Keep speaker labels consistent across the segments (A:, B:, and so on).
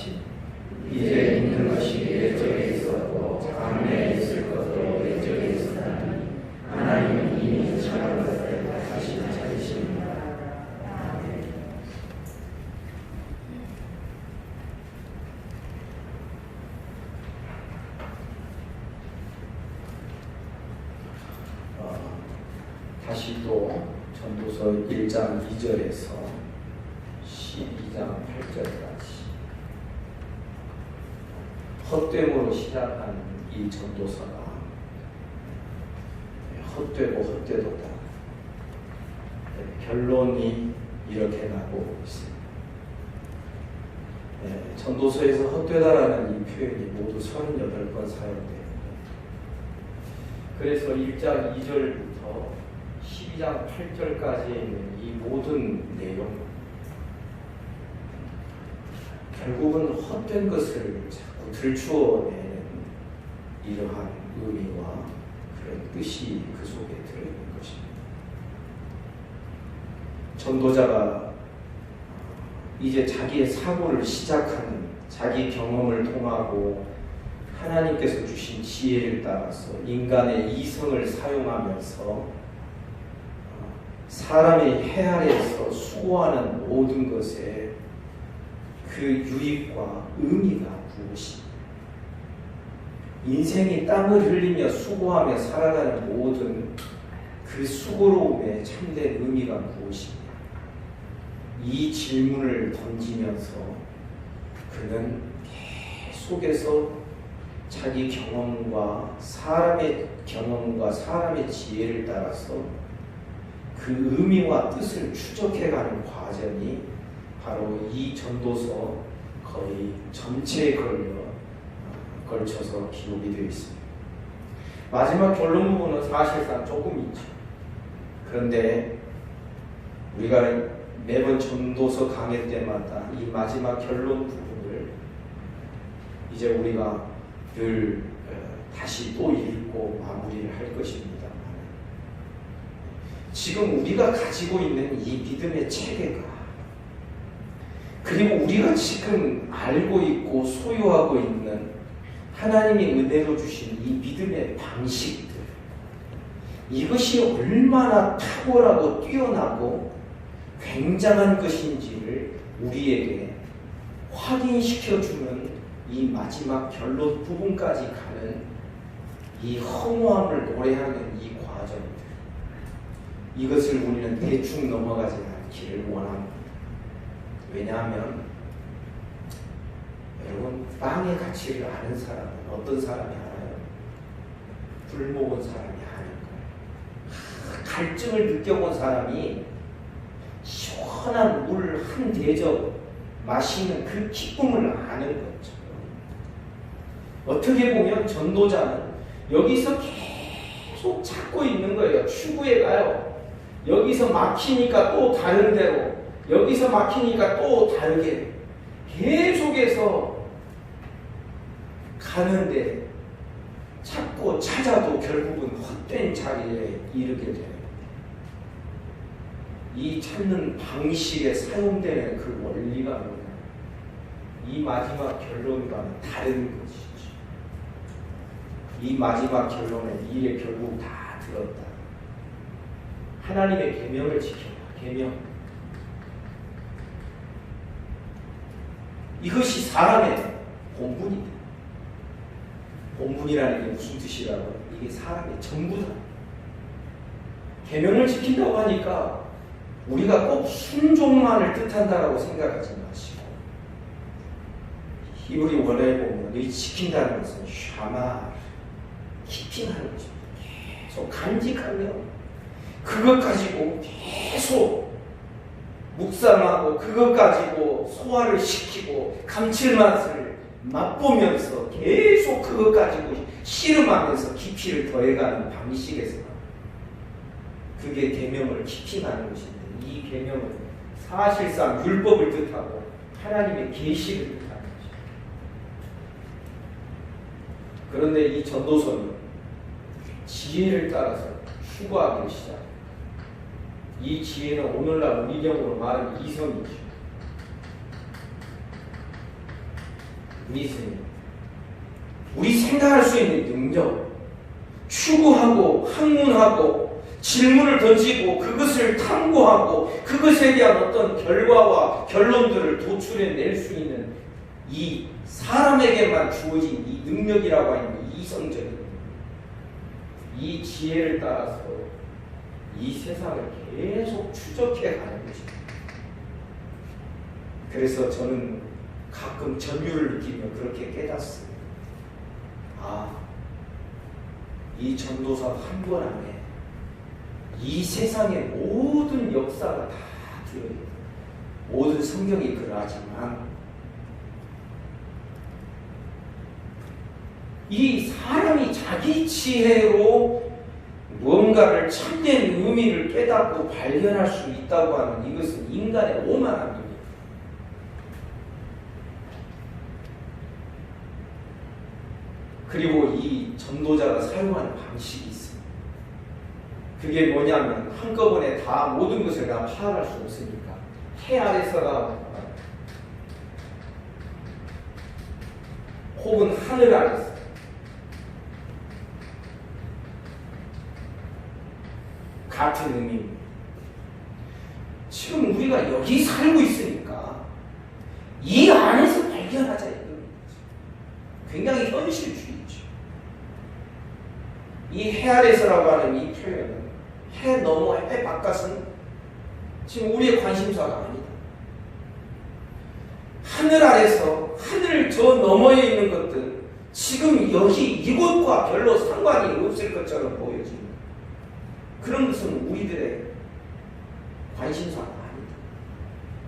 A: 같이
B: 이제 있는 것이 옛적에 있었고 장래에 있을 것도 옛적에 있었나니 하나님은 이미 처한 것을 다시 찾으십니다.
A: 다시 또 전도서 1장 2절에서 12장 8절까지 헛됨으로 시작한 이 전도서가 헛되고 헛되도다. 결론이 이렇게 나고 있습니다. 전도서에서 헛되다라는 이 표현이 모두 38번 사용됩니다. 그래서 1장 2절부터 12장 8절까지 있는 이 모든 내용, 결국은 헛된 것을 자꾸 들추어내는 이러한 의미와 그런 뜻이 그 속에 들어있는 것입니다. 전도자가 이제 자기의 사고를 시작하는, 자기 경험을 통하고 하나님께서 주신 지혜를 따라서 인간의 이성을 사용하면서 사람의 해아래에서 수고하는 모든 것에 그 유익과 의미가 무엇입니까? 인생이 땀을 흘리며 수고하며 살아가는 모든 그 수고로움의 참된 의미가 무엇입니까? 이 질문을 던지면서 그는 계속해서 자기 경험과 사람의 지혜를 따라서 그 의미와 뜻을 추적해가는 과정이 바로 이 전도서 거의 전체에 걸쳐서 기록이 되어 있습니다. 마지막 결론 부분은 사실상 조금 있죠. 그런데 우리가 매번 전도서 강의 때마다 이 마지막 결론 부분을 이제 우리가 늘 다시 또 읽고 마무리를 할 것입니다. 지금 우리가 가지고 있는 이 믿음의 체계가, 그리고 우리가 지금 알고 있고 소유하고 있는 하나님이 은혜로 주신 이 믿음의 방식들, 이것이 얼마나 탁월하고 뛰어나고 굉장한 것인지를 우리에게 확인시켜주는 이 마지막 결론 부분까지 가는 이 허무함을 노래하는 이 과정들, 이것을 우리는 대충 넘어가지 않기를 원합니다. 왜냐하면 여러분, 빵의 가치를 아는 사람은 어떤 사람이 알아요? 굶어본 사람이 아는 거예요. 갈증을 느껴본 사람이 시원한 물 한 대접 마시는 그 기쁨을 아는 거죠. 어떻게 보면 전도자는 여기서 계속 찾고 있는 거예요. 추구해 가요. 여기서 막히니까 또 다른 데로, 여기서 막히니까 또 다르게 계속해서 가는데 찾고 찾아도 결국은 헛된 자리에 이르게 돼요. 이 찾는 방식에 사용되는 그 원리가 뭐냐? 이 마지막 결론과는 다른 것이죠. 이 마지막 결론은 이에 결국 다 들었다. 하나님의 계명을 지켜라. 계명. 이것이 사람의 본분이다. 본분이라는 게 무슨 뜻이라고? 이게 사람의 전부다. 계명을 지킨다고 하니까 우리가 꼭 순종만을 뜻한다라고 생각하지 마시고, 히브리 원어에 보면 이 지킨다는 것은 샤마, 깊이 하는 거죠. 계속 간직하며 그것 가지고 계속 묵상하고 그것 가지고 소화를 시키고 감칠맛을 맛보면서 계속 그것 가지고 씨름하면서 깊이를 더해가는 방식에서 그게 계명을 깊이 하는 것인데, 이 계명은 사실상 율법을 뜻하고 하나님의 계시를 뜻하는 것입니다. 그런데 이 전도서는 지혜를 따라서 추구하기 시작합니다. 이 지혜는 오늘날 우리경으로 말하는 이성이죠. 믿음이 우리 생각할 수 있는 능력, 추구하고 학문하고 질문을 던지고 그것을 탐구하고 그것에 대한 어떤 결과와 결론들을 도출해낼 수 있는 이 사람에게만 주어진 이 능력이라고 하는 이성적인 이 지혜를 따라서 이 세상을 계속 추적해 가는 것입니다. 그래서 저는 가끔 전율을 느끼며 그렇게 깨닫습니다. 이 전도사 한 권 안에 이 세상의 모든 역사가 다 들어있다. 모든 성경이 그러하지만 이 사람이 자기 지혜로 무언가를 참된 의미를 깨닫고 발견할 수 있다고 하는 이것은 인간의 오만함입니다. 그리고 이 전도자가 사용하는 방식이 있습니다. 그게 뭐냐면 한꺼번에 다 모든 것을 다 파악할 수 없으니까 해 아래서가 혹은 하늘 아래서 같은 의미입니다. 지금 우리가 여기 살고 있으니까 이 안에서 발견하자 이겁니다. 굉장히 현실주의죠. 이 해 아래서라고 하는 이 표현은 해 넘어 해 바깥은 지금 우리의 관심사가 아니다. 하늘 아래서 하늘 저 너머에 있는 것들 지금 여기 이곳과 별로 상관이 없을 것처럼 보여집니다. 그런 것은 우리들의 관심사가 아니다.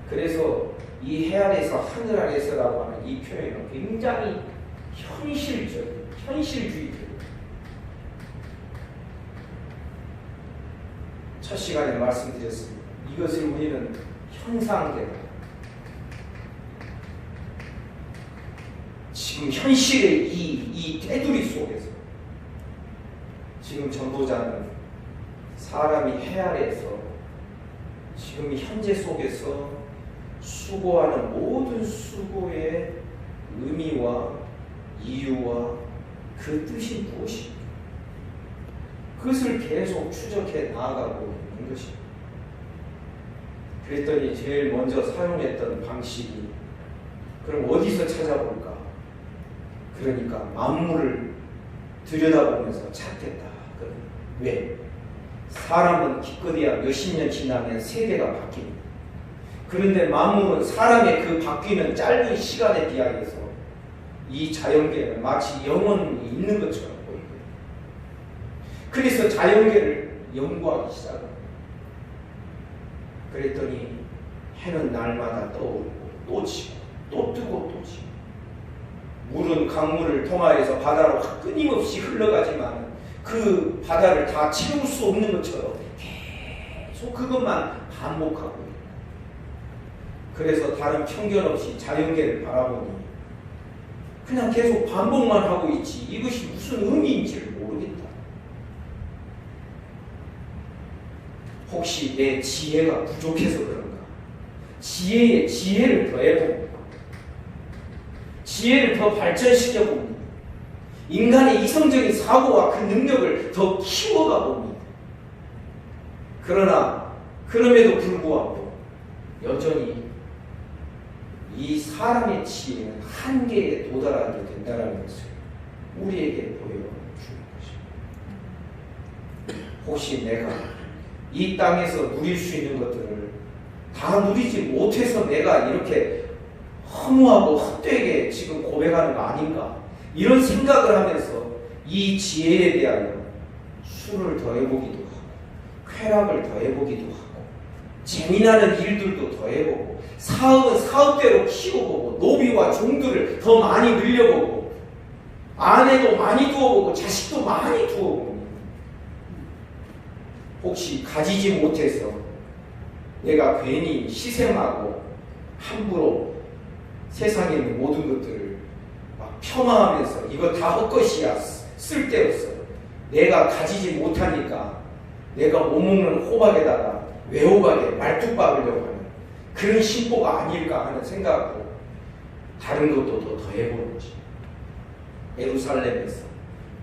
A: 그래서 이 해 아래서 하늘 아래서라고 하는 이 표현은 굉장히 현실적인 현실주의적인 첫 시간에 말씀드렸습니다. 이것을 우리는 현상계다. 지금 현실의 이 테두리 속에서 지금 전도자는 사람이 해 아래에서 지금 현재 속에서 수고하는 모든 수고의 의미와 이유와 그 뜻이 무엇입니까? 그것을 계속 추적해 나아가고 있는 것입니다. 그랬더니 제일 먼저 사용했던 방식이 그럼 어디서 찾아볼까? 그러니까 만물을 들여다보면서 찾겠다. 왜? 사람은 기껏해야 몇십 년 지나면 세계가 바뀝니다. 그런데 만물은 사람의 그 바뀌는 짧은 시간에 비하여서 이 자연계는 마치 영원히 있는 것처럼 보이고요. 그래서 자연계를 연구하기 시작합니다. 그랬더니 해는 날마다 떠오르고 또 지고 또 뜨고 또 지고 물은 강물을 통하여서 바다로 끊임없이 흘러가지만 그 바다를 다 채울 수 없는 것처럼 계속 그것만 반복하고 있다. 그래서 다른 편견 없이 자연계를 바라보니 그냥 계속 반복만 하고 있지 이것이 무슨 의미인지를 모르겠다. 혹시 내 지혜가 부족해서 그런가? 지혜에 지혜를 더해봅니다. 지혜를 더 발전시켜봅니다. 인간의 이성적인 사고와 그 능력을 더 키워가 봅니다. 그러나 그럼에도 불구하고 여전히 이 사람의 지혜는 한계에 도달하게 된다는 것을 우리에게 보여주는 것입니다. 혹시 내가 이 땅에서 누릴 수 있는 것들을 다 누리지 못해서 내가 이렇게 허무하고 헛되게 지금 고백하는 거 아닌가? 이런 생각을 하면서 이 지혜에 대하여 수를 더해보기도 하고 쾌락을 더해보기도 하고 재미나는 일들도 더해보고 사업은 사업대로 키워보고 노비와 종들을 더 많이 늘려보고 아내도 많이 두어보고 자식도 많이 두어보고 혹시 가지지 못해서 내가 괜히 희생하고 함부로 세상에 있는 모든 것들을 막 폄하하면서 이거 다 헛것이야 쓸데없어 내가 가지지 못하니까 내가 못 먹는 호박에다가 외호박에 말뚝 박으려고 하는 그런 신보가 아닐까 하는 생각으로 다른 것도 더 더해보는 거지. 예루살렘에서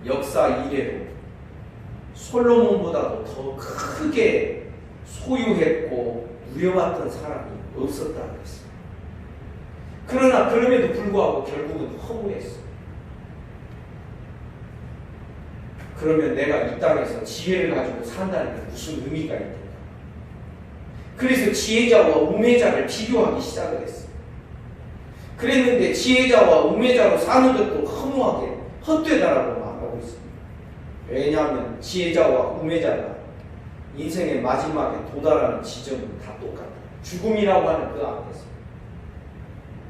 A: 역사 이래로 솔로몬보다도 더 크게 소유했고 누려왔던 사람이 없었다고 했어요. 그러나 그럼에도 불구하고 결국은 허무했어. 그러면 내가 이 땅에서 지혜를 가지고 산다는 게 무슨 의미가 있는가? 그래서 지혜자와 우매자를 비교하기 시작을 했어. 그랬는데 지혜자와 우매자로 사는 것도 허무하게 헛되다라고 말하고 있습니다. 왜냐하면 지혜자와 우매자가 인생의 마지막에 도달하는 지점은 다 똑같아요. 죽음이라고 하는 그 앞에서.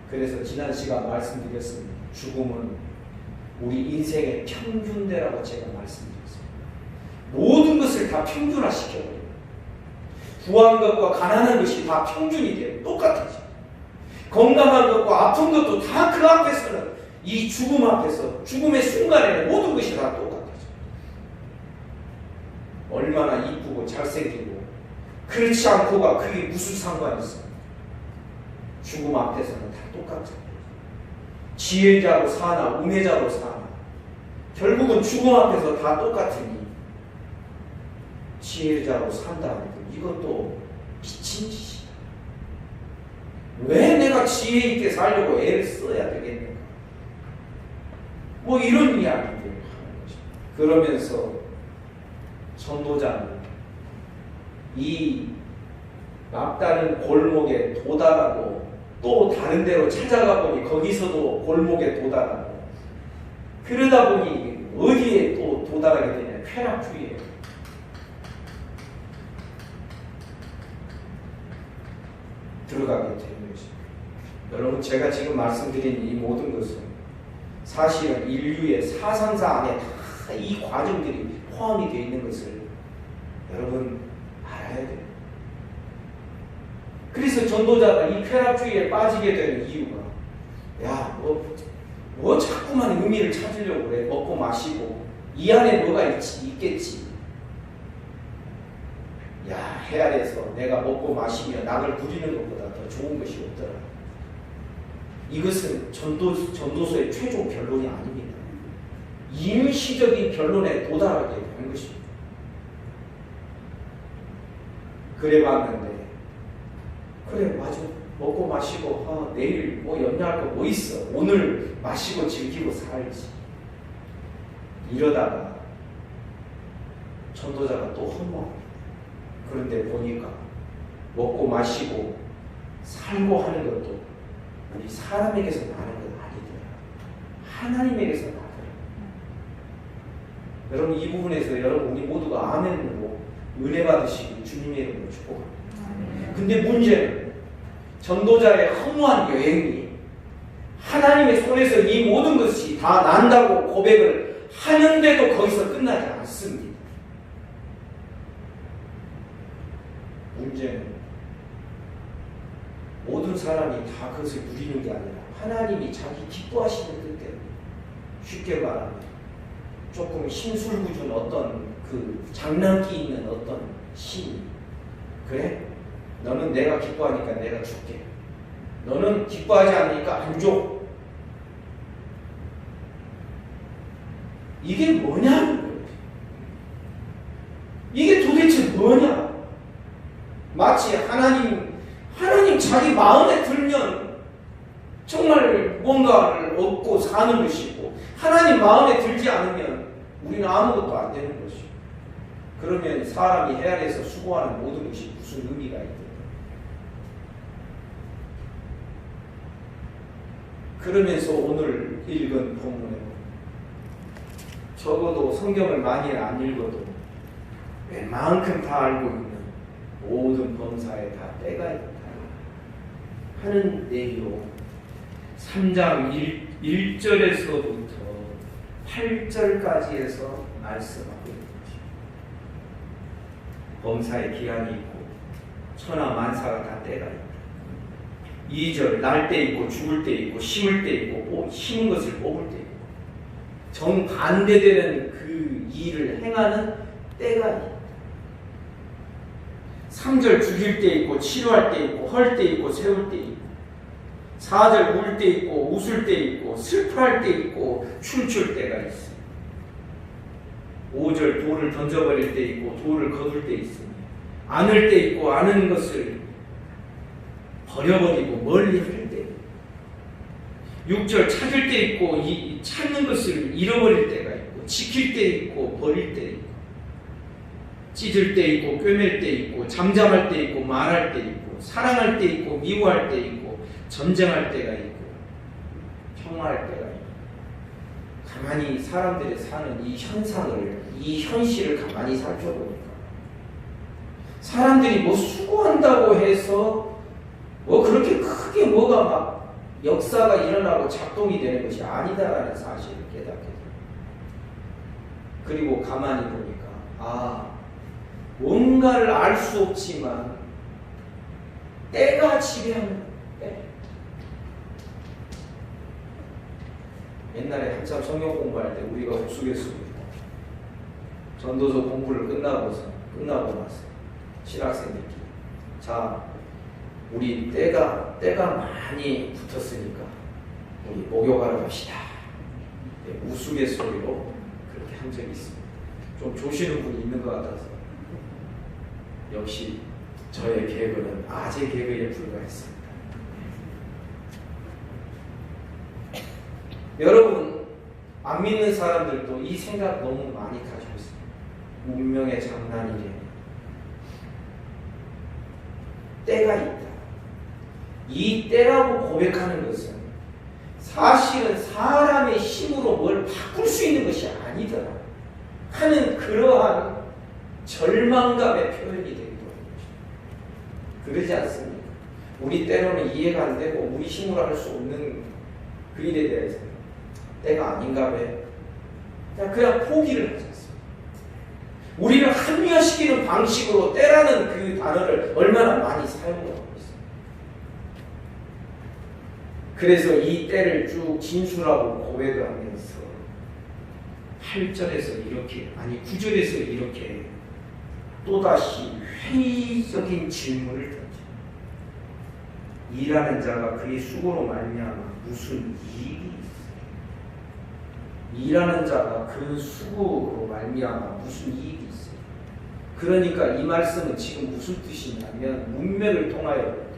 A: 그래서 지난 시간 말씀드렸습니다. 죽음은 우리 인생의 평균대라고 제가 말씀드렸습니다. 모든 것을 다 평균화시켜버려요. 부한 것과 가난한 것이 다 평균이 돼요. 똑같아져. 건강한 것과 아픈 것도 다 그 앞에서는, 이 죽음 앞에서, 죽음의 순간에는 모든 것이 다 똑같아져. 얼마나 이쁘고 잘생기고 그렇지 않고가 그게 무슨 상관이 있어. 죽음 앞에서는 다 똑같아요. 지혜자로 사나 우매자로 사나 결국은 죽음 앞에서 다 똑같으니 지혜자로 산다는 것, 이것도 미친 짓이야. 왜 내가 지혜 있게 살려고 애를 써야 되겠는가? 뭐 이런 이야기들을 하는 거죠. 그러면서 전도자는 이 막다른 골목에 도달하고 또 다른 데로 찾아가 보니 거기서도 골목에 도달하고, 그러다 보니 어디에 또 도달하게 되냐? 쾌락주의에 들어가게 되는 것입니다. 여러분, 제가 지금 말씀드린 이 모든 것은 사실은 인류의 사상사 안에 다 이 과정들이 포함이 되어 있는 것을 여러분 알아야 돼요. 그래서 전도자가 이 쾌락주의에 빠지게 되는 이유가, 야, 뭐 자꾸만 의미를 찾으려고 그래. 먹고 마시고 이 안에 뭐가 있겠지. 야, 해 아래서 내가 먹고 마시며 낙을 부리는 것보다 더 좋은 것이 없더라. 이것은 전도서의 최종 결론이 아닙니다. 임시적인 결론에 도달하게 되는 것입니다. 그래 봤는데, 그래 맞아, 먹고 마시고 내일 뭐 염려할 거 뭐 있어, 오늘 마시고 즐기고 살지. 이러다가 전도자가 또 허무합니다. 그런데 보니까 먹고 마시고 살고 하는 것도 우리 사람에게서 나는 건 아니더라. 하나님에게서 나더라. 여러분, 이 부분에서 여러분 우리 모두가 아멘으로 은혜 받으시기 주님의 이름으로 축복합니다. 근데 문제는 전도자의 허무한 여행이 하나님의 손에서 이 모든 것이 다 난다고 고백을 하는데도 거기서 끝나지 않습니다. 문제는 모든 사람이 다 그것을 누리는 게 아니라 하나님이 자기 기뻐하시는 뜻대로, 쉽게 말하면 조금 심술궂은 어떤 그 장난기 있는 어떤 신이, 그래? 너는 내가 기뻐하니까 내가 줄게. 너는 기뻐하지 않으니까 안 줘. 이게 뭐냐는 거예요. 이게 도대체 뭐냐? 마치 하나님 자기 마음에 들면 정말 뭔가를 얻고 사는 것이고, 하나님 마음에 들지 않으면 우리는 아무것도 안 되는 것이고, 그러면 사람이 해 아래에서 수고하는 모든 것이 무슨 의미가 있는가? 그러면서 오늘 읽은 본문에 적어도 성경을 많이 안 읽어도 웬만큼 다 알고 있는 모든 범사에 다 때가 있다 하는 내용으로 3장 1절에서부터 8절까지에서 말씀하고 있는 것입니다. 범사에 기한이 있고 천하 만사가 다 때가 있다. 2절, 날 때 있고 죽을 때 있고 심을 때 있고 심은 것을 뽑을 때 있고, 정반대되는 그 일을 행하는 때가 있다. 3절, 죽일 때 있고 치료할 때 있고 헐 때 있고 세울 때 있고, 4절 울 때 있고 웃을 때 있고 슬퍼할 때 있고 춤출 때가 있어. 5절 돌을 던져버릴 때 있고 돌을 거둘 때 있으니 안을 때 있고 아는 것을 버려버리고 멀리 할 때. 6절 찾을 때 있고 찾는 것을 잃어버릴 때가 있고 지킬 때 있고 버릴 때 있고 찢을 때 있고 꿰맬 때 있고 잠잠할 때 있고 말할 때 있고 사랑할 때 있고 미워할 때 있고 전쟁할 때가 있고 평화할 때가 있고. 가만히 사람들이 사는 이 현상을, 이 현실을 가만히 살펴보니까 사람들이 뭐 수고한다고 해서 뭐 그렇게 크게 뭐가 막 역사가 일어나고 작동이 되는 것이 아니다라는 사실을 깨닫게 됩니다. 그리고 가만히 보니까 뭔가를 알 수 없지만 때가 지배하는 때. 옛날에 한참 성경 공부할 때 우리가 우스갯소리로 전도서 공부를 끝나고 나서 신학생들끼리 자, 우리 때가 많이 붙었으니까 우리 목욕하러 갑시다. 우스갯소리로 그렇게 한 적이 있습니다. 좀 조시는 분이 있는 것 같아서 역시 저의 개그는 아재 개그에 불과했습니다. 여러분, 안 믿는 사람들도 이 생각 너무 많이 가지고 있습니다. 운명의 장난이래. 때가 있다. 이 때라고 고백하는 것은 사실은 사람의 힘으로 뭘 바꿀 수 있는 것이 아니더라 하는 그러한 절망감의 표현이 되기도 합니다. 그러지 않습니까? 우리 때로는 이해가 안 되고 우리 힘으로 할 수 없는 그 일에 대해서 때가 아닌가 봐. 그냥 포기를 하지 않습니다. 우리를 합리화시키는 방식으로 때라는 그 단어를 얼마나 많이 사용하고 있습니다. 그래서 이 때를 쭉 진술하고 고백을 하면서 8절에서 이렇게, 9절에서 이렇게 또다시 회의적인 질문을 던져. 일하는 자가 그의 수고로 말미암아 무슨 이익이 있어요? 일하는 자가 그 수고로 말미암아 무슨 이익이 있어요? 그러니까 이 말씀은 지금 무슨 뜻이냐면 문맥을 통하여 볼 때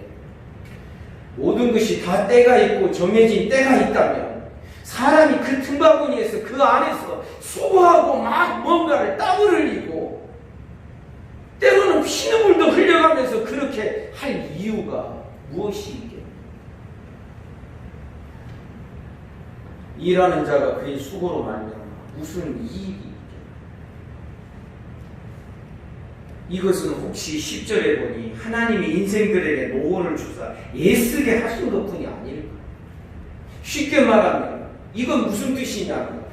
A: 모든 것이 다 때가 있고 정해진 때가 있다면 사람이 그 틈바구니에서 그 안에서 수고하고 막 뭔가를 땀을 흘리고 때로는 피눈물도 흘려가면서 그렇게 할 이유가 무엇이 있겠느냐? 일하는 자가 그의 수고로 말미암아 무슨 이익이 있겠느냐? 이것은 혹시 10절에 보니 하나님이 인생들에게 노고를 주사 애쓰게 하신 것뿐이 아닐까? 쉽게 말하면 이건 무슨 뜻이냐면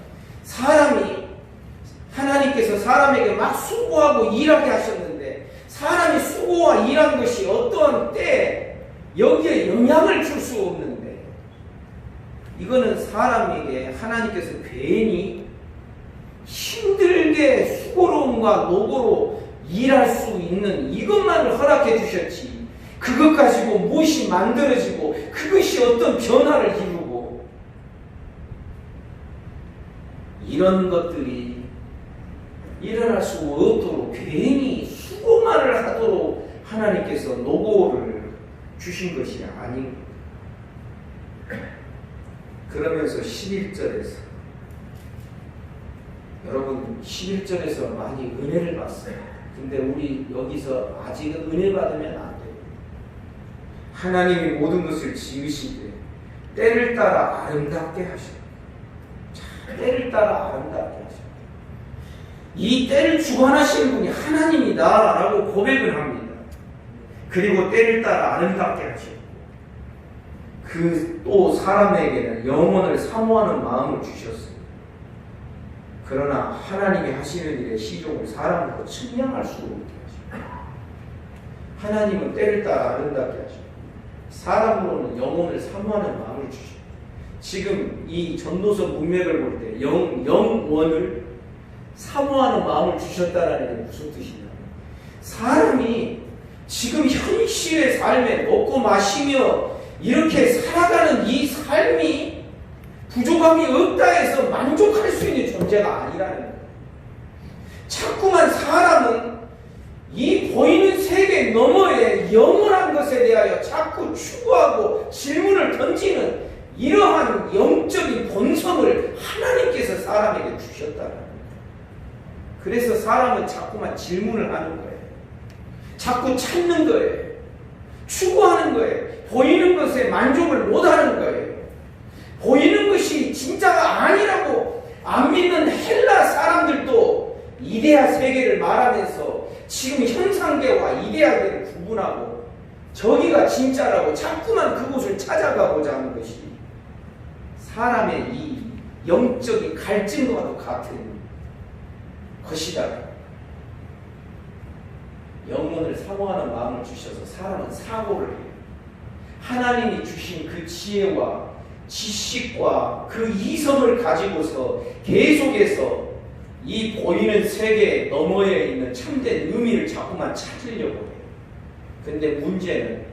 A: 하나님께서 사람에게 막 수고하고 일하게 하셨는데 사람이 수고와 일한 것이 어떠한 때에 여기에 영향을 줄 수 없는데 이거는 사람에게 하나님께서 괜히 힘들게 수고로움과 노고로 일할 수 있는 이것만을 허락해 주셨지 그것 가지고 무엇이 만들어지고 그것이 어떤 변화를 이루고 이런 것들이 일어날 수 없도록 괜히 수고만을 하도록 하나님께서 노고를 주신 것이 아닌 그러면서 11절에서 여러분 11절에서 많이 은혜를 받았어요. 근데 우리 여기서 아직은 은혜 받으면 안 돼요. 하나님이 모든 것을 지으시되 때를 따라 아름답게 하셨다. 때를 따라 아름답게 하셨다. 이 때를 주관하시는 분이 하나님이다라고 고백을 합니다. 그리고 때를 따라 아름답게 하셨고 그 또 사람에게는 영혼을 사모하는 마음을 주셨습니다. 그러나 하나님이 하시는 일의 시종을 사람으로 측량할 수 없게 하십니다. 하나님은 때를 따라 아름답게 하시고 사람으로는 영혼을 사모하는 마음을 주십니다. 지금 이 전도서 문맥을 볼 때 영원을 사모하는 마음을 주셨다는 게 무슨 뜻이냐면 사람이 지금 현실의 삶에 먹고 마시며 이렇게 살아가는 이 삶이 부족함이 없다 해서 만족할 수 있는 존재가 아니라는 거예요. 자꾸만 사람은 이 보이는 세계 너머의 영원한 것에 대하여 자꾸 추구하고 질문을 던지는 이러한 영적인 본성을 하나님께서 사람에게 주셨다는 거예요. 그래서 사람은 자꾸만 질문을 하는 거예요. 자꾸 찾는 거예요. 추구하는 거예요. 보이는 것에 만족을 못하는 거예요. 보이는 것이 진짜가 아니라고 안 믿는 헬라 사람들도 이데아 세계를 말하면서 지금 현상계와 이데아계를 구분하고 저기가 진짜라고 자꾸만 그곳을 찾아가고자 하는 것이 사람의 이 영적인 갈증과도 같은 것이다. 영혼을 사모하는 마음을 주셔서 사람은 사고를 해요. 하나님이 주신 그 지혜와 지식과 그 이성을 가지고서 계속해서 이 보이는 세계 너머에 있는 참된 의미를 자꾸만 찾으려고 해요. 근데 문제는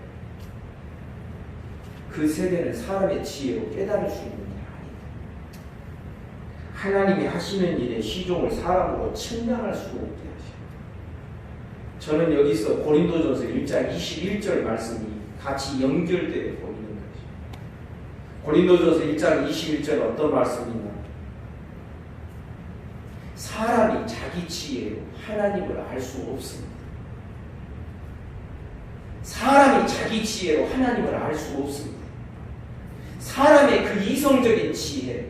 A: 그 세계는 사람의 지혜로 깨달을 수 있는 게 아니다. 하나님이 하시는 일의 시종을 사람으로 측량할 수 없게 하십니다. 저는 여기서 고린도전서 1장 21절 말씀이 같이 연결되어 보이는 거죠. 고린도전서 1장 21절 어떤 말씀이냐? 사람이 자기 지혜로 하나님을 알 수 없습니다. 사람이 자기 지혜로 하나님을 알 수 없습니다. 사람의 그 이성적인 지혜,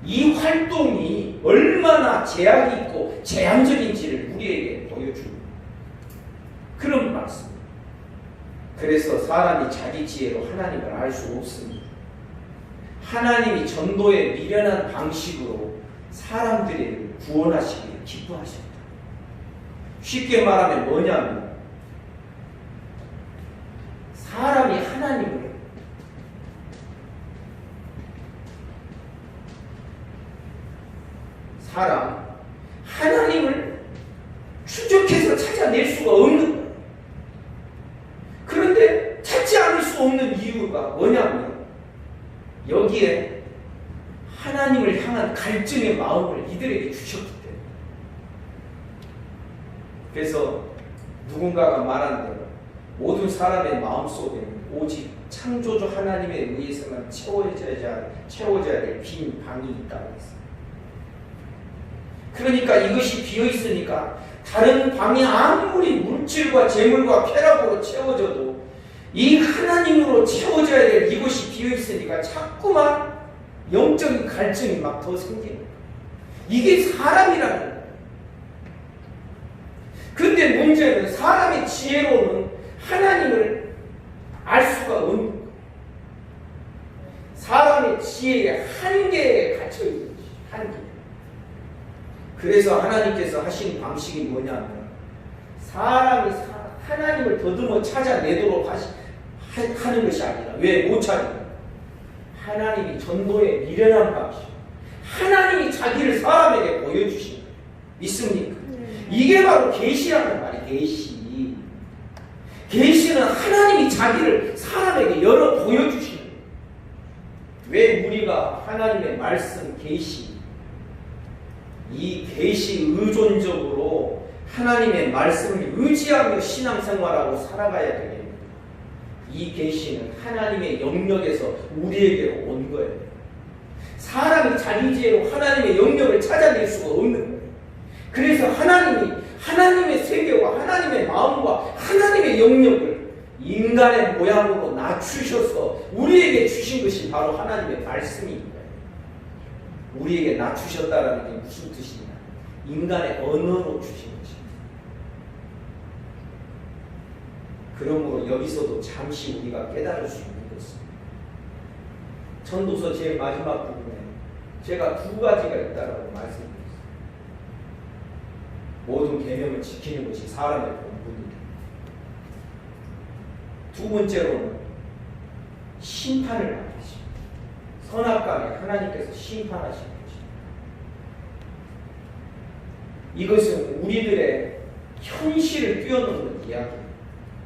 A: 이 활동이 얼마나 제약이 있고 제한적인지를 우리에게 보여줍니다. 그런 말씀입니다. 그래서 사람이 자기 지혜로 하나님을 알 수 없습니다. 하나님이 전도의 미련한 방식으로 사람들을 구원하시기를 기뻐하십니다. 쉽게 말하면 뭐냐면 사람이 하나님을 하나님을 추적해서 찾아낼 수가 없는 거예요. 그런데 찾지 않을 수 없는 이유가 뭐냐면 여기에 하나님을 향한 갈증의 마음을 이들에게 주셨기 때문에. 그래서 누군가가 말한 대로 모든 사람의 마음속에는 오직 창조주 하나님에 의해서만 채워져야 될 빈 방이 있다고 했어요. 그러니까 이것이 비어있으니까 다른 방이 아무리 물질과 재물과 쾌락으로 채워져도 이 하나님으로 채워져야 될 이것이 비어있으니까 자꾸만 영적인 갈증이 막 더 생기는 거예요. 이게 사람이라는 거예요. 그런데 문제는 사람의 지혜로는 하나님을 알 수가 없는 거예요. 사람의 지혜의 한계에 갇혀있는 것이 한계. 그래서 하나님께서 하신 방식이 뭐냐면 사람이 하나님을 더듬어 찾아내도록 하는 것이 아니라 왜 못 찾아요? 하나님이 전도에 미련한 방식, 하나님이 자기를 사람에게 보여주신 거예요. 믿습니까? 이게 바로 계시라는 말이에요. 계시. 계시는 하나님이 자기를 사람에게 열어 보여주시는 거예요. 왜 우리가 하나님의 말씀 계시, 이 계시 의존적으로 하나님의 말씀을 의지하며 신앙생활하고 살아가야 되겠습니다. 이 계시는 하나님의 영역에서 우리에게로 온 거예요. 사람이 자기 지혜로 하나님의 영역을 찾아낼 수가 없는 거예요. 그래서 하나님이 하나님의 세계와 하나님의 마음과 하나님의 영역을 인간의 모양으로 낮추셔서 우리에게 주신 것이 바로 하나님의 말씀인 거예요. 우리에게 낮추셨다는 게 무슨 뜻이냐? 인간의 언어로 주신 것입니다. 그러므로 여기서도 잠시 우리가 깨달을 수 있는 것입니다. 전도서 제일 마지막 부분에 제가 두 가지가 있다라고 말씀드렸습니다. 모든 계명을 지키는 것이 사람의 본분입니다. 두 번째로는 심판을 받으십니다. 선악간에 하나님께서 심판하시는 것입니다. 이것은 우리들의 현실을 뛰어넘는 이야기입니다.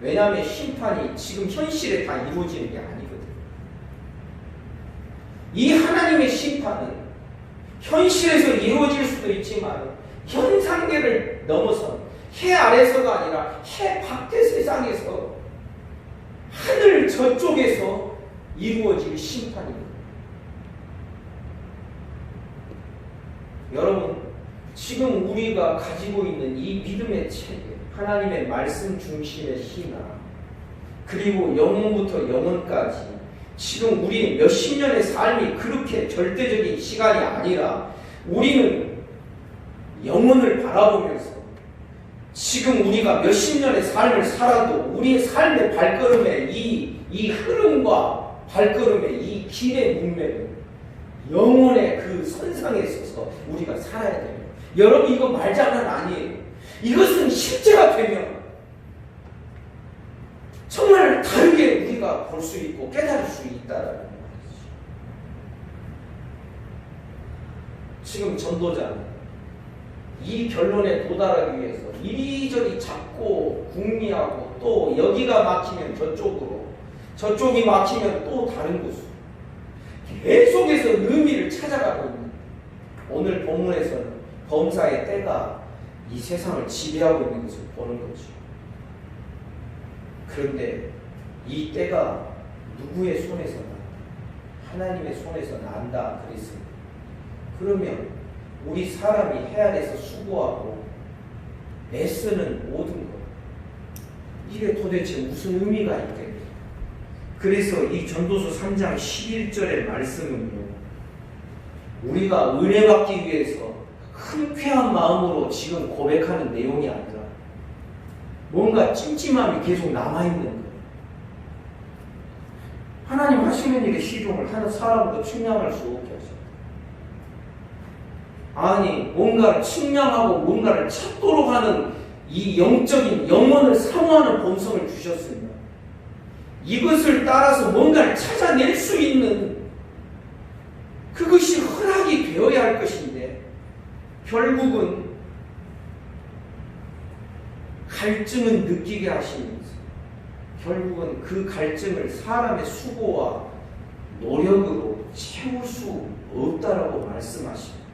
A: 왜냐하면 심판이 지금 현실에 다 이루어지는 게 아니거든요. 이 하나님의 심판은 현실에서 이루어질 수도 있지만 현상계를 넘어선 해 아래서가 아니라 해 밖의 세상에서 하늘 저쪽에서 이루어질 심판입니다. 여러분, 지금 우리가 가지고 있는 이 믿음의 체계, 하나님의 말씀 중심의 신앙, 그리고 영혼부터 영혼까지 지금 우리 몇십 년의 삶이 그렇게 절대적인 시간이 아니라 우리는 영혼을 바라보면서 지금 우리가 몇십 년의 삶을 살아도 우리의 삶의 발걸음의 이 흐름과 발걸음의 이 길의 문맥은 영혼의 그 선상에 있어서 우리가 살아야 돼요. 여러분, 이거 말장난 아니에요. 이것은 실제가 되면 정말 다르게 우리가 볼 수 있고 깨달을 수 있다는 말이죠. 지금 전도자는 이 결론에 도달하기 위해서 이리저리 잡고 궁리하고 또 여기가 막히면 저쪽으로, 저쪽이 막히면 또 다른 곳으로 계속해서 의미를 찾아가고 있는, 오늘 본문에서는 범사의 때가 이 세상을 지배하고 있는 것을 보는 거죠. 그런데 이 때가 누구의 손에서 난다? 하나님의 손에서 난다 그랬습니다. 그러면 우리 사람이 해야 돼서 수고하고 애쓰는 모든 것, 이게 도대체 무슨 의미가 있겠습니까? 그래서 이 전도서 3장 11절의 말씀은요, 우리가 은혜 받기 위해서 흔쾌한 마음으로 지금 고백하는 내용이 아니라 뭔가 찜찜함이 계속 남아있는 거예요. 하나님 하시는 일에 시종을 하는 사람으로 측량할 수 없게 하셨다. 아니, 뭔가를 측량하고 뭔가를 찾도록 하는 이 영적인 영혼을 사모하는 본성을 주셨습니다. 이것을 따라서 뭔가를 찾아낼 수 있는 그것이 허락이 되어야 할 것인데 결국은 갈증은 느끼게 하시면서 결국은 그 갈증을 사람의 수고와 노력으로 채울 수 없다라고 말씀하십니다.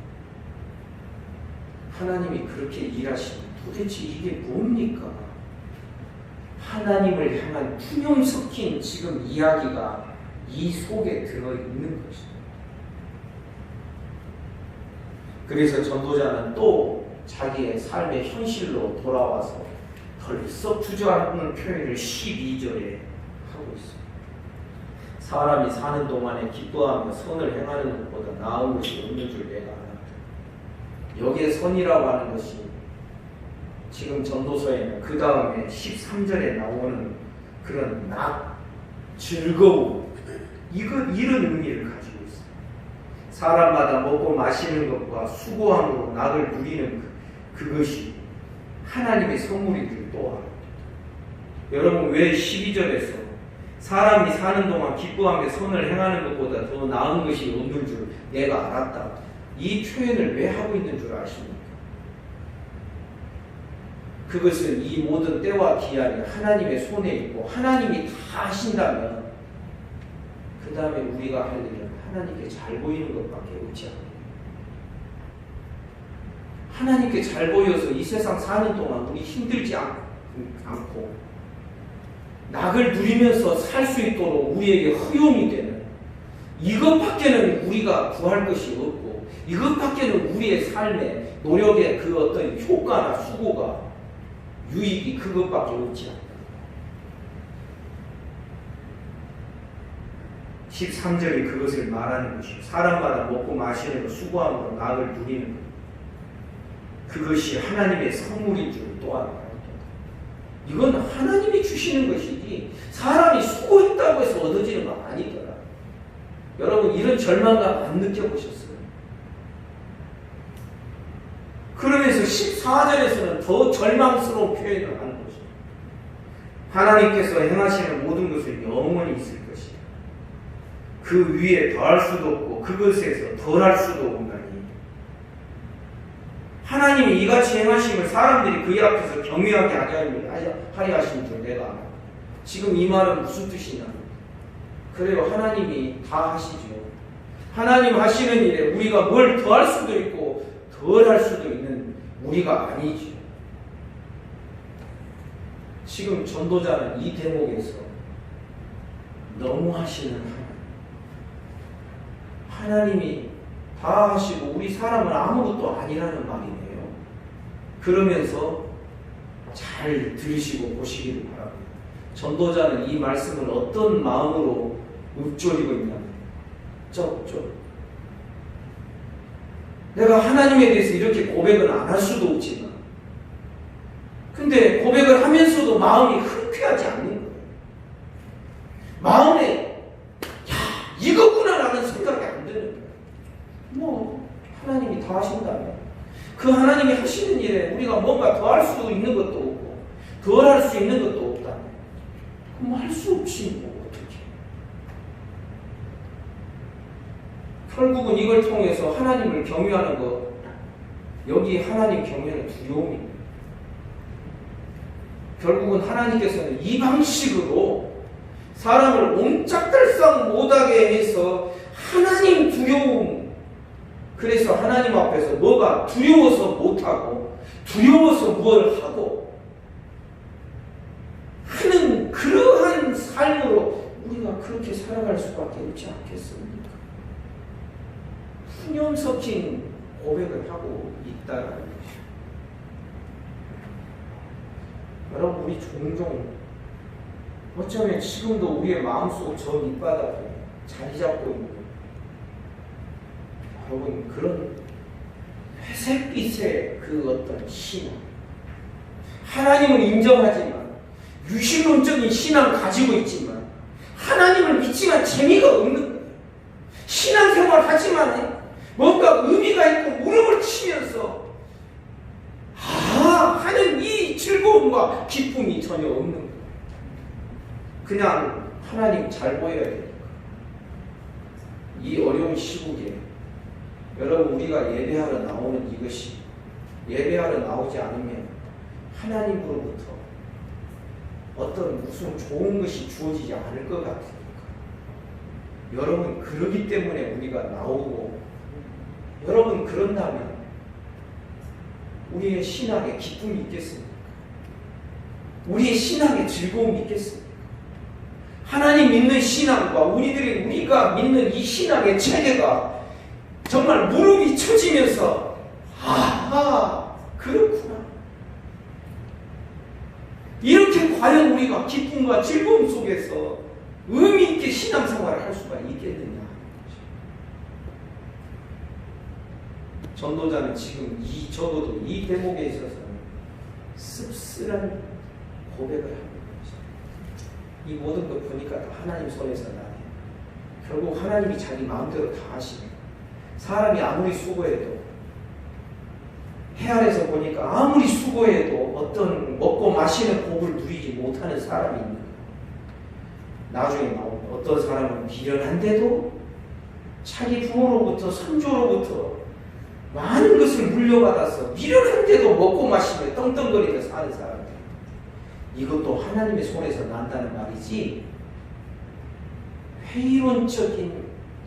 A: 하나님이 그렇게 일하시면 도대체 이게 뭡니까? 하나님을 향한 투명 섞인 지금 이야기가 이 속에 들어있는 것입니다. 그래서 전도자는 또 자기의 삶의 현실로 돌아와서 덜썩 주저하는 표현을 12절에 하고 있습니다. 사람이 사는 동안에 기뻐하며 선을 행하는 것보다 나은 것이 없는 줄 내가 알았다. 여기에 선이라고 하는 것이 지금 전도서에는 그 다음에 13절에 나오는 그런 즐거움, 이런 의미를 가지고 있습니다. 사람마다 먹고 마시는 것과 수고함으로 낙을 누리는 그것이 하나님의 선물이길 또한. 여러분, 왜 12절에서 사람이 사는 동안 기뻐하며 선을 행하는 것보다 더 나은 것이 없는 줄 내가 알았다, 이 표현을 왜 하고 있는 줄 아십니까? 그것은 이 모든 때와 기한이 하나님의 손에 있고 하나님이 다 하신다면 그 다음에 우리가 할 일은 하나님께 잘 보이는 것밖에 없지 않아요. 하나님께 잘 보여서 이 세상 사는 동안 우리 힘들지 않고 낙을 누리면서 살 수 있도록 우리에게 허용이 되는, 이것밖에는 우리가 구할 것이 없고 이것밖에는 우리의 삶의 노력의 그 어떤 효과나 수고가 유익이 그것밖에 없지 않다. 13절이 그것을 말하는 것이고, 사람마다 먹고 마시는 것, 수고함으로 낙을 누리는 것, 그것이 하나님의 선물인 줄 또한 알았다. 이건 하나님이 주시는 것이지 사람이 수고했다고 해서 얻어지는 거 아니더라. 여러분, 이런 절망감 안 느껴보셨어요? 그러면서 14절에서는 더 절망스러운 표현을 하는 것입니다. 하나님께서 행하시는 모든 것은 영원히 있을 것이다. 그 위에 더할 수도 없고 그것에서 덜할 수도 없나니, 하나님이 이같이 행하심을 사람들이 그의 앞에서 경외하게 하려 하신 줄 내가 알아. 지금 이 말은 무슨 뜻이냐? 그래요, 하나님이 다 하시죠. 하나님 하시는 일에 우리가 뭘 더할 수도 있고 덜 할 수도 있는 우리가 아니죠. 지금 전도자는 이 대목에서 너무 하시는 하나님이 다 하시고 우리 사람은 아무것도 아니라는 말이네요. 그러면서 잘 들으시고 보시기를 바랍니다. 전도자는 이 말씀을 어떤 마음으로 읊조리고 있냐면 내가 하나님에 대해서 이렇게 고백은 안 할 수도 없지만 근데 고백을 하면서도 마음이 흔쾌하지 않는 거예요. 마음에 이거구나라는 생각이 안 드는 거예요. 하나님이 다 하신다면 그 하나님이 하시는 일에 우리가 뭔가 더 할 수 있는 것도 없고 덜 할 수 있는 것도 없다면 그럼 할 수 없지 어떻게. 결국은 이걸 통해서 하나님을 경외하는 것, 여기 하나님 경외는 두려움입니다. 결국은 하나님께서는 이 방식으로 사람을 옴짝달싹 못하게 해서 하나님 두려움, 그래서 하나님 앞에서 뭐가 두려워서 못하고 두려워서 뭘 하고 하는 그러한 삶으로 우리가 그렇게 살아갈 수밖에 없지 않겠습니까? 푸념 섞인 고백을 하고 있다는 것이죠. 여러분, 우리 종종 어쩌면 지금도 우리의 마음속 저 밑바닥에 자리 잡고 있는 여러분 그런 회색빛의 그 어떤 신앙, 하나님을 인정하지만 유신론적인 신앙 가지고 있지만 하나님을 믿지만 재미가 없는 거예요. 신앙생활 하지만 뭔가 의미가 있고 무릎을 치면서 하는 이 즐거움과 기쁨이 전혀 없는 거예요. 그냥 하나님 잘 보여야 되니까. 이 어려운 시국에 여러분 우리가 예배하러 나오는 이것이 예배하러 나오지 않으면 하나님으로부터 어떤 무슨 좋은 것이 주어지지 않을 것 같으니까 여러분 그러기 때문에 우리가 나오고 여러분 그런다면 우리의 신앙에 기쁨이 있겠습니까? 우리의 신앙에 즐거움이 있겠습니까? 하나님 믿는 신앙과 우리가 믿는 이 신앙의 체계가 정말 무릎이 쳐지면서 그렇구나. 이렇게 과연 우리가 기쁨과 즐거움 속에서 의미 있게 신앙생활을 할 수가 있겠느냐. 전도자는 지금 적어도 이 대목에 있어서는 씁쓸한 고백을 하고 있습니다. 이 모든 걸 보니까 다 하나님 손에서 나네요. 결국 하나님이 자기 마음대로 다 하시네요. 사람이 아무리 수고해도 해 아래서 보니까 아무리 수고해도 어떤 먹고 마시는 복을 누리지 못하는 사람이 있는 거예요. 나중에 나오면 어떤 사람은 비련한데도 자기 부모로부터 선조로부터 많은 것을 물려받아서 미련한데도 먹고 마시며 떵떵거리며 사는 사람들, 이것도 하나님의 손에서 난다는 말이지 회의론적인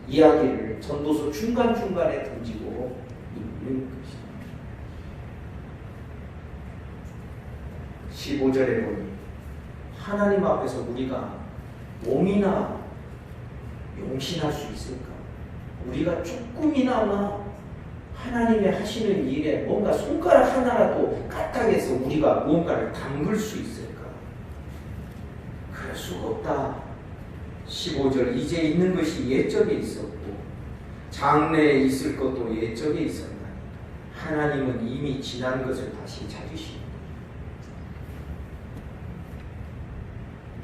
A: 이야기를 전도서 중간중간에 던지고 있는 것입니다. 15절에 보니 하나님 앞에서 우리가 몸이나 용신할 수 있을까? 우리가 조금이나마 하나님의 하시는 일에 뭔가 손가락 하나라도 까딱해서 우리가 무언가를 담글 수 있을까? 그럴 수가 없다. 15절, 이제 있는 것이 옛적에 있었고 장래에 있을 것도 옛적에 있었나니 하나님은 이미 지난 것을 다시 찾으시니.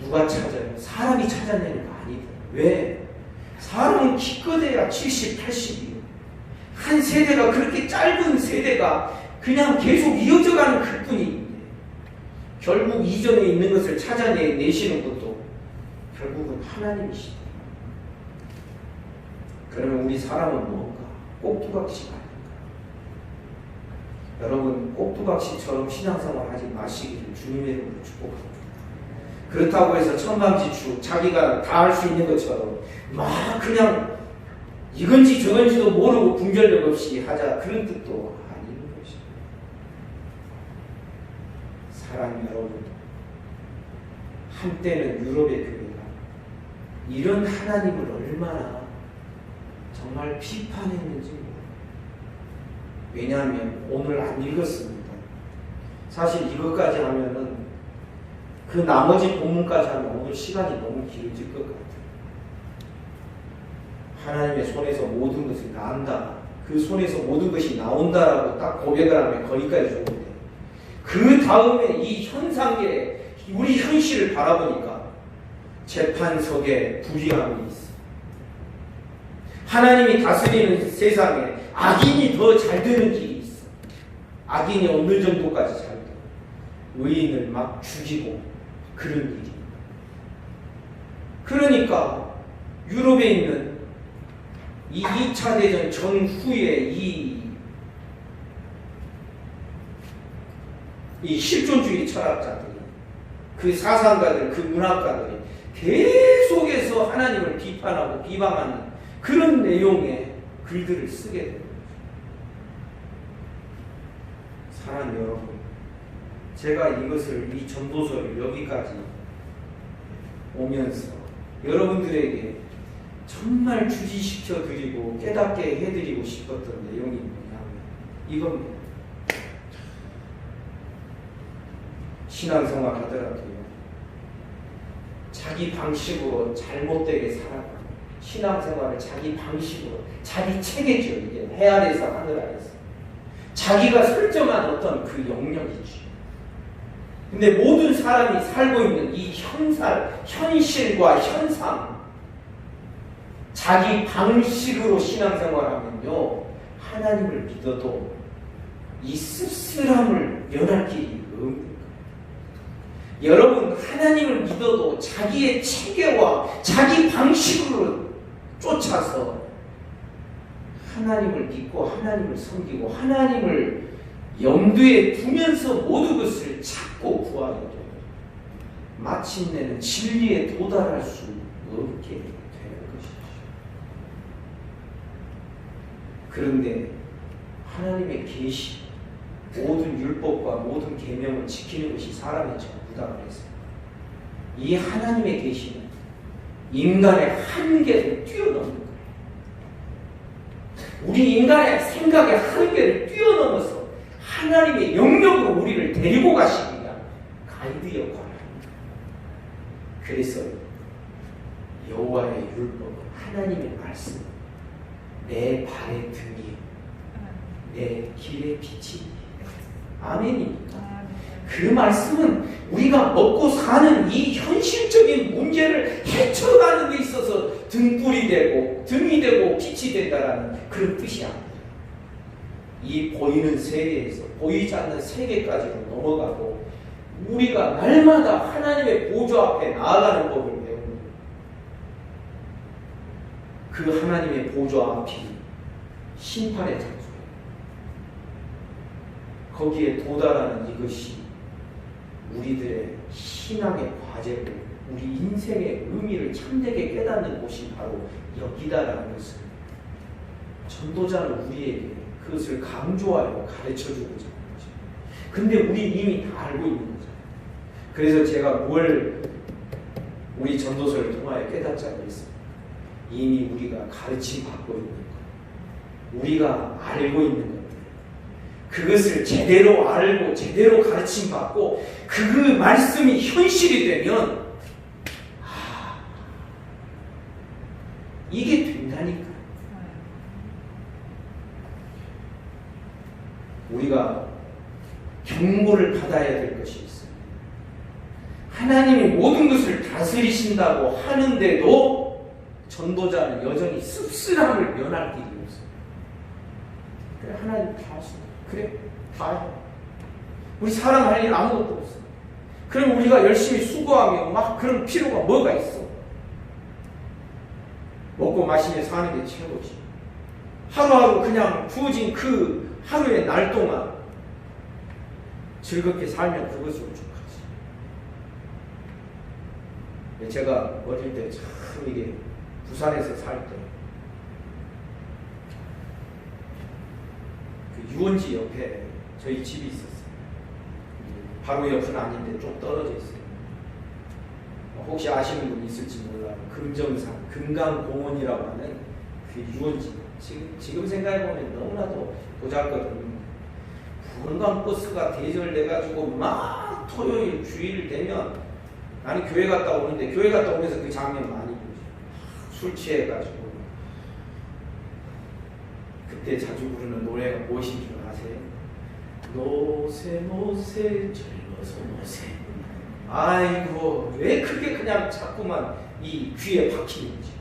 A: 누가 찾아요? 사람이 찾아내는 거 아니다. 왜? 사람은 기껏해야 70, 80이에요. 한 세대가 그렇게 짧은 세대가 그냥 계속 이어져가는 그 뿐인데 결국 이전에 있는 것을 찾아내시는 것도 결국은 하나님이시다. 그러면 우리 사람은 뭔가 꼭두각시가 아닌가? 여러분 꼭두각시처럼 신앙생활 하지 마시기를 주님의 이름으로 축복합니다. 그렇다고 해서 천방지축 자기가 다 할 수 있는 것처럼 막 그냥 이건지 저건지도 모르고 분별력 없이 하자, 그런 뜻도 아닌 것입니다. 사랑 여러분, 한때는 유럽의 교회가 이런 하나님을 얼마나 정말 비판했는지 몰라요. 왜냐하면 오늘 안 읽었습니다. 사실 이것까지 하면은 그 나머지 본문까지 하면 오늘 시간이 너무 길어질 것 같아요. 하나님의 손에서 모든 것이 나온다, 그 손에서 모든 것이 나온다라고 딱 고백을 하면 거기까지 좋은데, 그 다음에 이 현상계, 우리 현실을 바라보니까 재판석에 불의함이 있어. 하나님이 다스리는 세상에 악인이 더 잘 되는 길이 있어. 악인이 어느 정도까지 잘 돼. 의인을 막 죽이고 그런 일이. 그러니까 유럽에 있는 이 2차 대전 전후에 이 실존주의 철학자들이, 그 사상가들, 그 문학가들이 계속해서 하나님을 비판하고 비방하는 그런 내용의 글들을 쓰게 됩니다. 사랑하는 여러분, 제가 이것을, 이 전도서를 여기까지 오면서 여러분들에게 정말 주지시켜 드리고 깨닫게 해드리고 싶었던 내용이 뭐냐면 이겁니다. 신앙생활 하더라도요, 자기 방식으로 잘못되게 살아가고, 신앙생활을 자기 방식으로, 자기 체계죠. 이게 해 아래서 하늘 아래서 자기가 설정한 어떤 그 영역이지. 근데 모든 사람이 살고 있는 이 현실과 현상, 자기 방식으로 신앙생활하면요, 하나님을 믿어도 이 씁쓸함을 면할 길이 없는. 여러분, 하나님을 믿어도 자기의 체계와 자기 방식으로 쫓아서 하나님을 믿고 하나님을 섬기고 하나님을 염두에 두면서 모든 것을 찾고 구하여도 마침내는 진리에 도달할 수 없게 되는 것이죠. 그런데 하나님의 계시, 모든 율법과 모든 계명을 지키는 것이 사람의 전부다 그랬어요. 이 하나님의 계시는 인간의 한계를 뛰어넘는 거예요. 우리 인간의 생각의 한계를 뛰어넘어서 하나님의 영역으로 우리를 데리고 가시기 위한 가이드 역할을 합니다. 그래서 여호와의 율법은, 하나님의 말씀, 내 발의 등이, 내 길의 빛이. 아멘입니다. 그 말씀은 우리가 먹고 사는 이 현실적인 문제를 헤쳐가는 데 있어서 등불이 되고 등이 되고 빛이 된다라는 그런 뜻이 아닙니다. 이 보이는 세계에서 보이지 않는 세계까지로 넘어가고 우리가 날마다 하나님의 보좌 앞에 나아가는 법을 배우는 거예요. 그 하나님의 보좌 앞이 심판의 장소예요. 거기에 도달하는 이것이 우리들의 신앙의 과제고 우리 인생의 의미를 참되게 깨닫는 곳이 바로 여기다라는 것을 전도자는 우리에게 그것을 강조하여 가르쳐주고자 하는 거죠. 근데 우리 이미 다 알고 있는 거잖아요. 그래서 제가 뭘 우리 전도서를 통하여 깨닫자고 했습니다. 이미 우리가 가르침 받고 있는 것, 우리가 알고 있는 것, 그것을 제대로 알고 제대로 가르침 받고 그 말씀이 현실이 되면 이게 된다니까. 우리가 경고를 받아야 될 것이 있습니다. 하나님이 모든 것을 다스리신다고 하는데도 전도자는 여전히 씁쓸함을 면할 길이 없어요. 그래, 하나님 다 하시네. 그래, 다 해. 우리 사람 할 일 아무것도 없어. 그럼 우리가 열심히 수고하며 막 그런 필요가 뭐가 있어? 먹고 마시며 사는 게 최고지. 하루하루 그냥 주어진 그 하루의 날 동안 즐겁게 살면 그것으로 족하지. 제가 어릴 때 참 이게 부산에서 살 때 유원지 옆에 저희 집이 있었어요. 바로 옆은 아닌데 좀 떨어져 있어요. 혹시 아시는 분 있을지 몰라요. 금정산, 금강공원이라고 하는 그 유원지. 지금 생각해보면 너무나도 보잘것없는 관광버스가 대절돼가지고 막 토요일, 주일 되면 나는 교회 갔다 오는데 교회 갔다 오면서 그 장면 많이 보죠. 술 취해가지고 그때 자주 부르는 노래가 무엇인 줄 아세요? 노새 노새 젊어서 노새. 아이고 왜 그게 그냥 자꾸만 이 귀에 박히는지.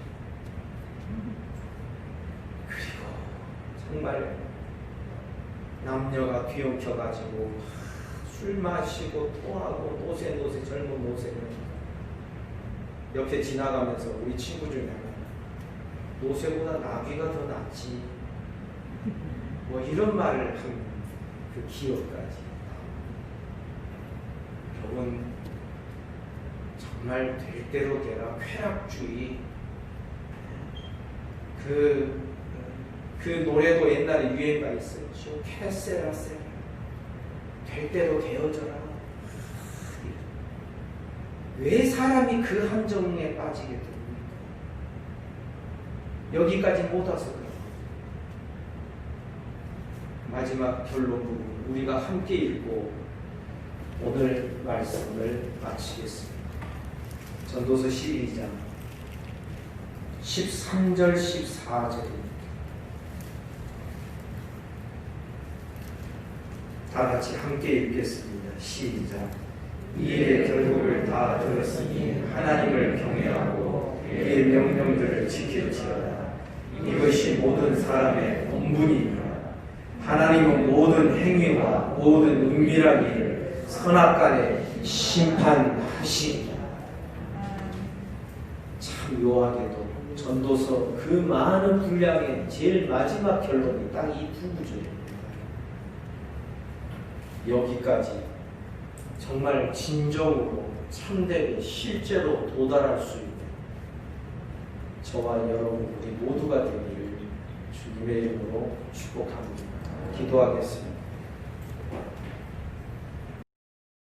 A: 그리고 정말 남녀가 뒤엉켜가지고 술 마시고 토하고 노새 노새 젊은 노새. 옆에 지나가면서 우리 친구 중에 하나 노새보다 나귀가 더 낫지 뭐 이런 말을 한 그 기억까지. 여러분 정말 될 대로 되라 쾌락주의. 그 노래도 옛날에 유행가 있었죠. 캐세라세 될 대로 되어져라. 왜 사람이 그 함정에 빠지게 됩니까? 여기까지 못 와서 그래요. 마지막 결론 부분 우리가 함께 읽고 오늘 말씀을 마치겠습니다. 전도서 12장 13절 14절입니다. 다 같이 함께 읽겠습니다. 시작.
B: 이의 결국을 다 들었으니 하나님을 경외하고 그의 명령들을 지킬지어다. 이것이 모든 사람의 본분이니라.
A: 하나님은 모든 행위와 모든 은밀한 일을 선악간에 심판하시니라. 참 묘하게도 전도서 그 많은 분량의 제일 마지막 결론이 딱 이 두 구절입니다. 여기까지 정말 진정으로 참되게 실제로 도달할 수 있는 저와 여러분 우리 모두가 되기를 주님의 이름으로 축복합니다. 기도하겠습니다.